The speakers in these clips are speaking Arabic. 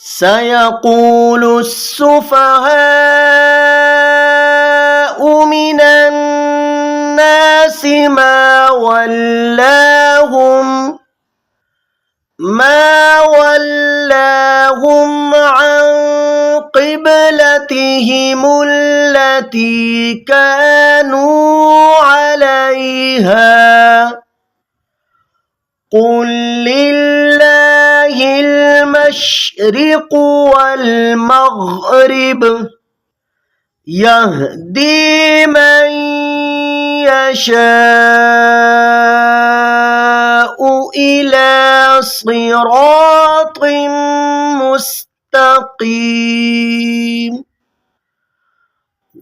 سيقول السفهاء من الناس ما ولاهم عن قبلتهم التي كانوا عليها قل لله المشرق والمغرب يهدي من يشاء إلى صراط مستقيم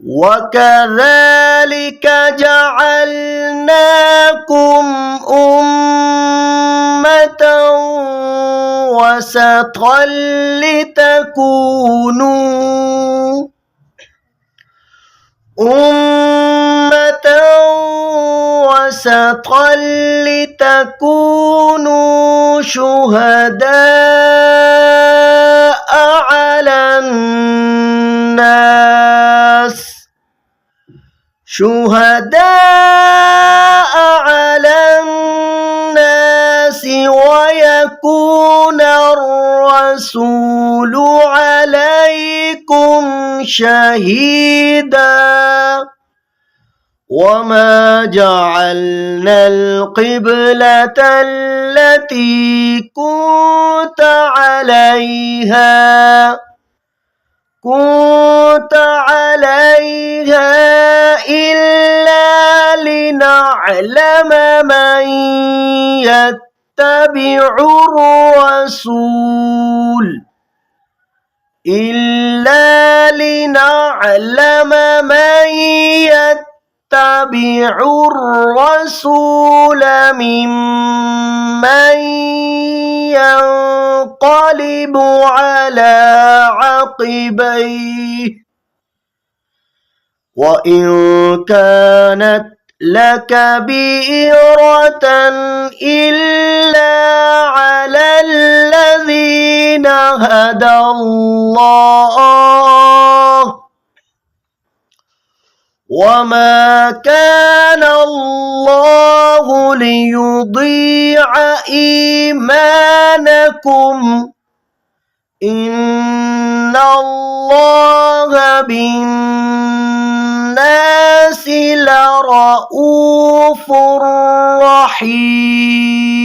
وكذلك جعلناكم أمة وسطا لتكونوا شهداء على الناس ويكون الرسول عليكم شهيدا وما جعلنا القبلة التي كنت عليها إلا لنعلم من يتبع الرسول ممن ينقلب على عقبيه وإن كانت لكبيرة إلا على الذين هدى الله وما كان الله ليضيع إيمانكم إن الله بالناس لرءوف رحيم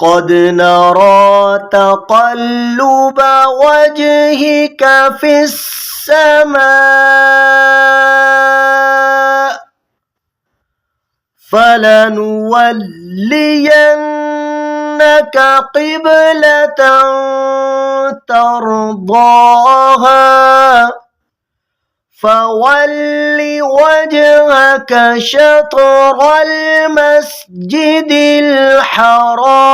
قد نرى تقلب وجهك في السماء فلنولينك قبلة ترضاها فول وجهك شطر المسجد الحرام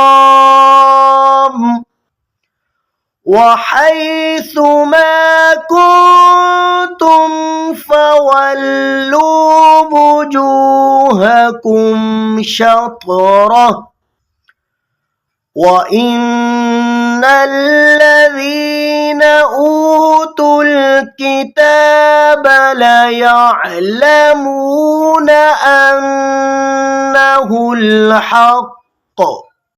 وحيث ما كنتم فولوا وجوهكم شطره وإن الذين أوتوا الكتاب ليعلمون أنه الحق